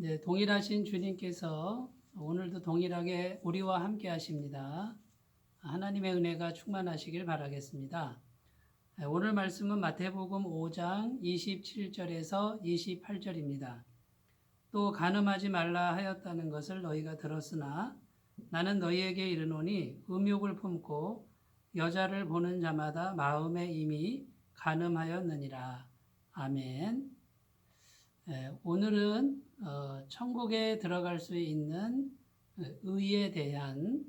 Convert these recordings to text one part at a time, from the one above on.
네, 동일하신 주님께서 오늘도 동일하게 우리와 함께 하십니다. 하나님의 은혜가 충만하시길 바라겠습니다. 오늘 말씀은 마태복음 5장 27절에서 28절입니다. 또 간음하지 말라 하였다는 것을 너희가 들었으나 나는 너희에게 이르노니 음욕을 품고 여자를 보는 자마다 마음에 이미 간음하였느니라. 아멘. 오늘은 천국에 들어갈 수 있는 의에 대한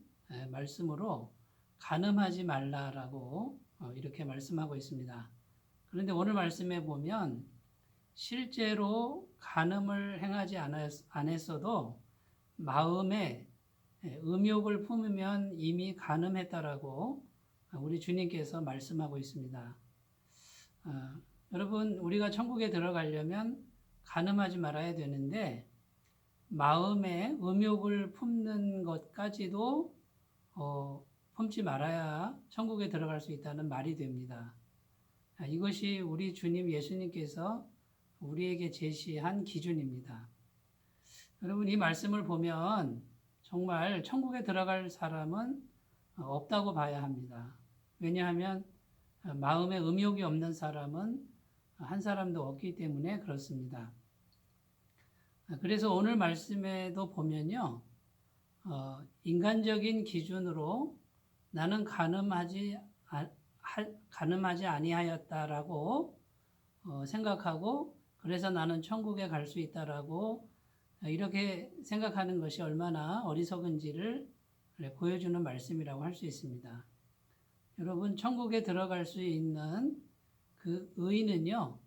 말씀으로 간음하지 말라라고 이렇게 말씀하고 있습니다. 그런데 오늘 말씀에 보면 실제로 간음을 행하지 않았어도 마음에 음욕을 품으면 이미 간음했다라고 우리 주님께서 말씀하고 있습니다. 여러분, 우리가 천국에 들어가려면 간음하지 말아야 되는데 마음에 음욕을 품는 것까지도 품지 말아야 천국에 들어갈 수 있다는 말이 됩니다. 이것이 우리 주님 예수님께서 우리에게 제시한 기준입니다. 여러분, 이 말씀을 보면 정말 천국에 들어갈 사람은 없다고 봐야 합니다. 왜냐하면 마음에 음욕이 없는 사람은 한 사람도 없기 때문에 그렇습니다. 그래서 오늘 말씀에도 보면요, 인간적인 기준으로 나는 간음하지 아니하였다라고 생각하고 그래서 나는 천국에 갈 수 있다라고 이렇게 생각하는 것이 얼마나 어리석은지를 보여주는 말씀이라고 할 수 있습니다. 여러분, 천국에 들어갈 수 있는 그 의는요,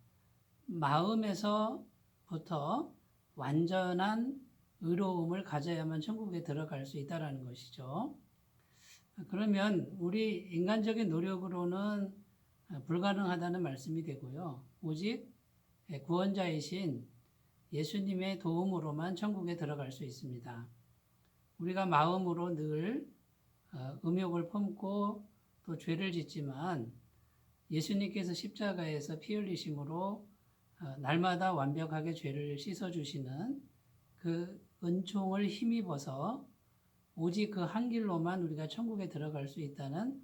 마음에서부터 완전한 의로움을 가져야만 천국에 들어갈 수 있다는 것이죠. 그러면 우리 인간적인 노력으로는 불가능하다는 말씀이 되고요. 오직 구원자이신 예수님의 도움으로만 천국에 들어갈 수 있습니다. 우리가 마음으로 늘 음욕을 품고 또 죄를 짓지만 예수님께서 십자가에서 피 흘리심으로 날마다 완벽하게 죄를 씻어주시는 그 은총을 힘입어서 오직 그 한 길로만 우리가 천국에 들어갈 수 있다는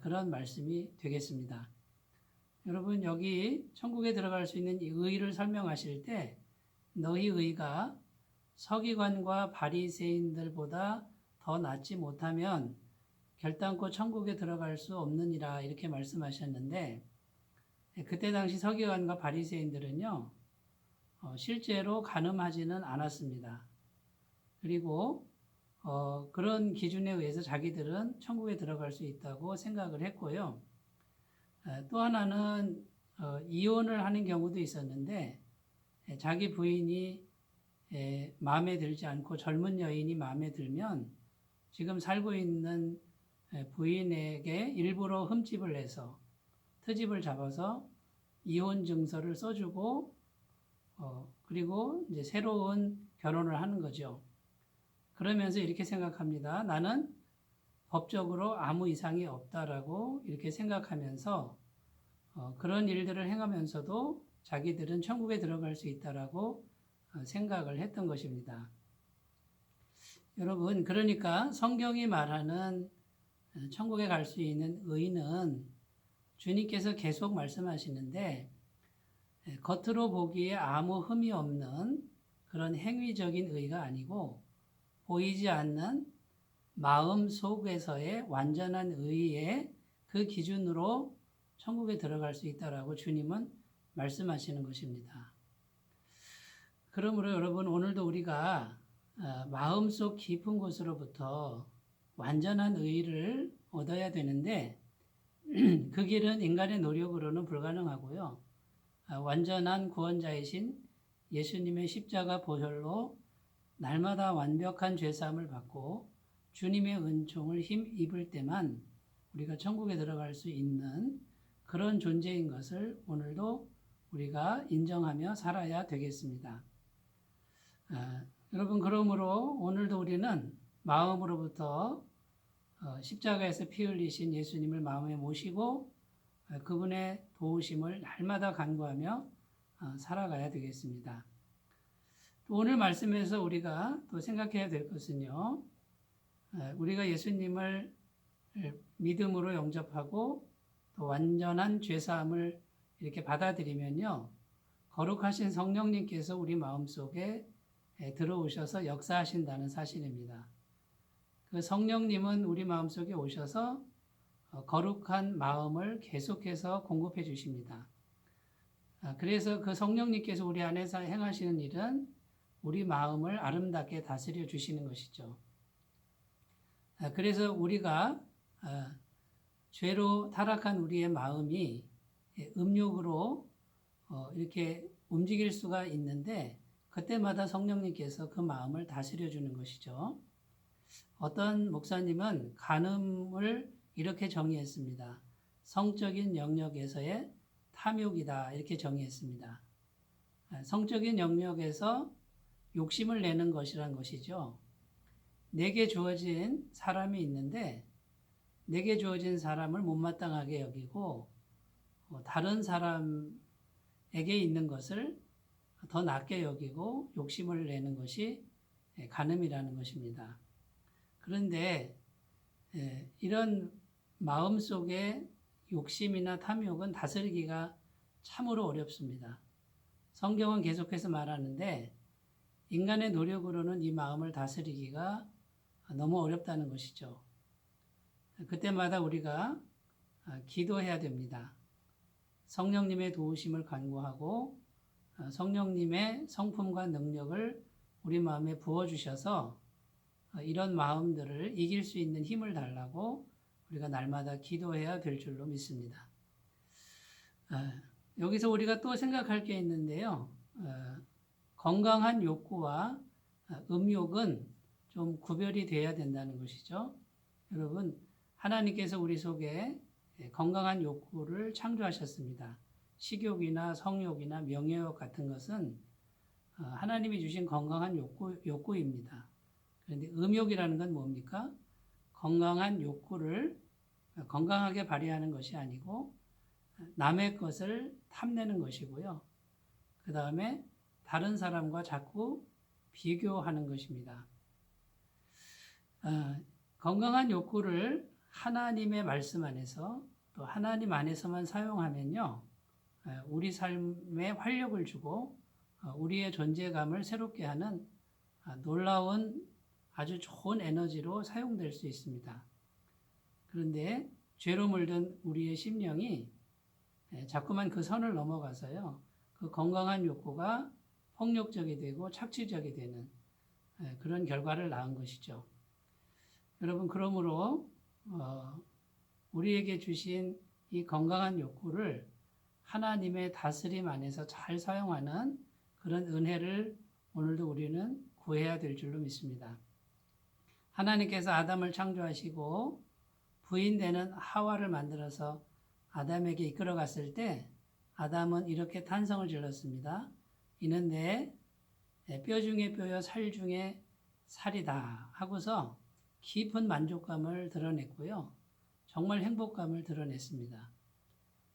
그런 말씀이 되겠습니다. 여러분, 여기 천국에 들어갈 수 있는 이 의를 설명하실 때 너희 의가 서기관과 바리새인들보다 더 낫지 못하면 결단코 천국에 들어갈 수 없느니라 이렇게 말씀하셨는데 그때 당시 서기관과 바리새인들은요 실제로 간음하지는 않았습니다. 그리고 그런 기준에 의해서 자기들은 천국에 들어갈 수 있다고 생각을 했고요. 또 하나는 이혼을 하는 경우도 있었는데 자기 부인이 마음에 들지 않고 젊은 여인이 마음에 들면 지금 살고 있는 부인에게 일부러 흠집을 내서 트집을 잡아서 이혼 증서를 써주고 그리고 이제 새로운 결혼을 하는 거죠. 그러면서 이렇게 생각합니다. 나는 법적으로 아무 이상이 없다라고 이렇게 생각하면서 그런 일들을 행하면서도 자기들은 천국에 들어갈 수 있다라고 생각을 했던 것입니다. 여러분, 그러니까 성경이 말하는 천국에 갈 수 있는 의는 주님께서 계속 말씀하시는데 겉으로 보기에 아무 흠이 없는 그런 행위적인 의가 아니고 보이지 않는 마음 속에서의 완전한 의의 그 기준으로 천국에 들어갈 수 있다라고 주님은 말씀하시는 것입니다. 그러므로 여러분, 오늘도 우리가 마음속 깊은 곳으로부터 완전한 의를 얻어야 되는데 그 길은 인간의 노력으로는 불가능하고요. 완전한 구원자이신 예수님의 십자가 보혈로 날마다 완벽한 죄사함을 받고 주님의 은총을 힘입을 때만 우리가 천국에 들어갈 수 있는 그런 존재인 것을 오늘도 우리가 인정하며 살아야 되겠습니다. 여러분, 그러므로 오늘도 우리는 마음으로부터 십자가에서 피 흘리신 예수님을 마음에 모시고 그분의 도우심을 날마다 간구하며 살아가야 되겠습니다. 또 오늘 말씀에서 우리가 또 생각해야 될 것은요. 우리가 예수님을 믿음으로 영접하고 또 완전한 죄사함을 이렇게 받아들이면요. 거룩하신 성령님께서 우리 마음속에 들어오셔서 역사하신다는 사실입니다. 그 성령님은 우리 마음속에 오셔서 거룩한 마음을 계속해서 공급해 주십니다. 그래서 그 성령님께서 우리 안에서 행하시는 일은 우리 마음을 아름답게 다스려 주시는 것이죠. 그래서 우리가 죄로 타락한 우리의 마음이 음욕으로 이렇게 움직일 수가 있는데 그때마다 성령님께서 그 마음을 다스려 주는 것이죠. 어떤 목사님은 간음을 이렇게 정의했습니다. 성적인 영역에서의 탐욕이다 이렇게 정의했습니다. 성적인 영역에서 욕심을 내는 것이란 것이죠. 내게 주어진 사람이 있는데 내게 주어진 사람을 못마땅하게 여기고 다른 사람에게 있는 것을 더 낮게 여기고 욕심을 내는 것이 간음이라는 것입니다. 그런데 이런 마음속의 욕심이나 탐욕은 다스리기가 참으로 어렵습니다. 성경은 계속해서 말하는데 인간의 노력으로는 이 마음을 다스리기가 너무 어렵다는 것이죠. 그때마다 우리가 기도해야 됩니다. 성령님의 도우심을 간구하고 성령님의 성품과 능력을 우리 마음에 부어주셔서 이런 마음들을 이길 수 있는 힘을 달라고 우리가 날마다 기도해야 될 줄로 믿습니다. 여기서 우리가 또 생각할 게 있는데요. 건강한 욕구와 음욕은 좀 구별이 돼야 된다는 것이죠. 여러분, 하나님께서 우리 속에 건강한 욕구를 창조하셨습니다. 식욕이나 성욕이나 명예욕 같은 것은 하나님이 주신 건강한 욕구입니다. 그런데 음욕이라는 건 뭡니까? 건강한 욕구를 건강하게 발휘하는 것이 아니고 남의 것을 탐내는 것이고요. 그 다음에 다른 사람과 자꾸 비교하는 것입니다. 건강한 욕구를 하나님의 말씀 안에서 또 하나님 안에서만 사용하면요. 우리 삶에 활력을 주고 우리의 존재감을 새롭게 하는 놀라운 아주 좋은 에너지로 사용될 수 있습니다. 그런데 죄로 물든 우리의 심령이 자꾸만 그 선을 넘어가서요. 그 건강한 욕구가 폭력적이 되고 착취적이 되는 그런 결과를 낳은 것이죠. 여러분, 그러므로 우리에게 주신 이 건강한 욕구를 하나님의 다스림 안에서 잘 사용하는 그런 은혜를 오늘도 우리는 구해야 될 줄로 믿습니다. 하나님께서 아담을 창조하시고 부인되는 하와를 만들어서 아담에게 이끌어 갔을 때 아담은 이렇게 탄성을 질렀습니다. 이는 내 뼈 중에 뼈요 살 중에 살이다 하고서 깊은 만족감을 드러냈고요. 정말 행복감을 드러냈습니다.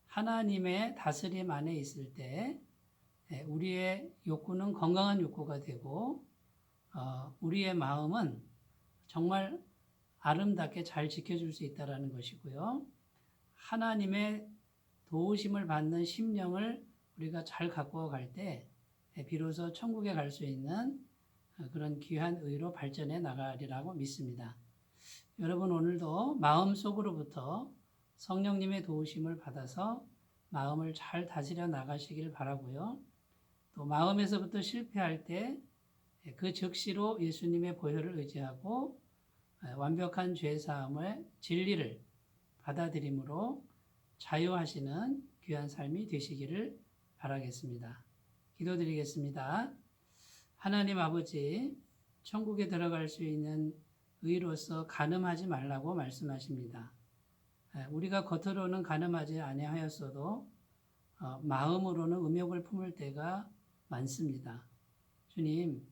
하나님의 다스림 안에 있을 때 우리의 욕구는 건강한 욕구가 되고 우리의 마음은 정말 아름답게 잘 지켜줄 수 있다는 것이고요. 하나님의 도우심을 받는 심령을 우리가 잘 갖고 갈 때 비로소 천국에 갈 수 있는 그런 귀한 의로 발전해 나가리라고 믿습니다. 여러분, 오늘도 마음속으로부터 성령님의 도우심을 받아서 마음을 잘 다스려 나가시길 바라고요. 또 마음에서부터 실패할 때 그 즉시로 예수님의 보혈을 의지하고 완벽한 죄사함의 진리를 받아들임으로 자유하시는 귀한 삶이 되시기를 바라겠습니다. 기도드리겠습니다. 하나님 아버지, 천국에 들어갈 수 있는 의로서 간음하지 말라고 말씀하십니다. 우리가 겉으로는 간음하지 아니하였어도 마음으로는 음욕을 품을 때가 많습니다. 주님,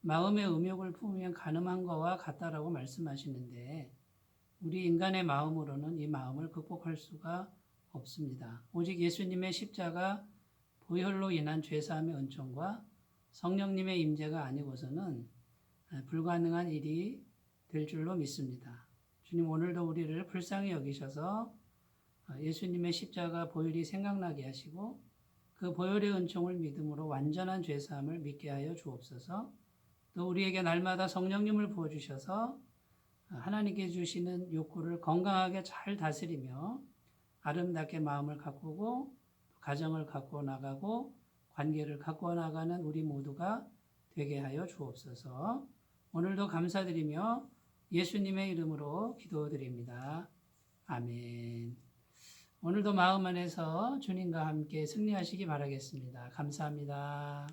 마음의 음욕을 품으면 간음한 것과 같다라고 말씀하시는데 우리 인간의 마음으로는 이 마음을 극복할 수가 없습니다. 오직 예수님의 십자가 보혈로 인한 죄사함의 은총과 성령님의 임재가 아니고서는 불가능한 일이 될 줄로 믿습니다. 주님 오늘도 우리를 불쌍히 여기셔서 예수님의 십자가 보혈이 생각나게 하시고 그 보혈의 은총을 믿음으로 완전한 죄사함을 믿게 하여 주옵소서. 또 우리에게 날마다 성령님을 부어주셔서 하나님께 주시는 욕구를 건강하게 잘 다스리며 아름답게 마음을 가꾸고 가정을 가꾸어 나가고 관계를 가꾸어 나가는 우리 모두가 되게 하여 주옵소서. 오늘도 감사드리며 예수님의 이름으로 기도드립니다. 아멘. 오늘도 마음 안에서 주님과 함께 승리하시기 바라겠습니다. 감사합니다.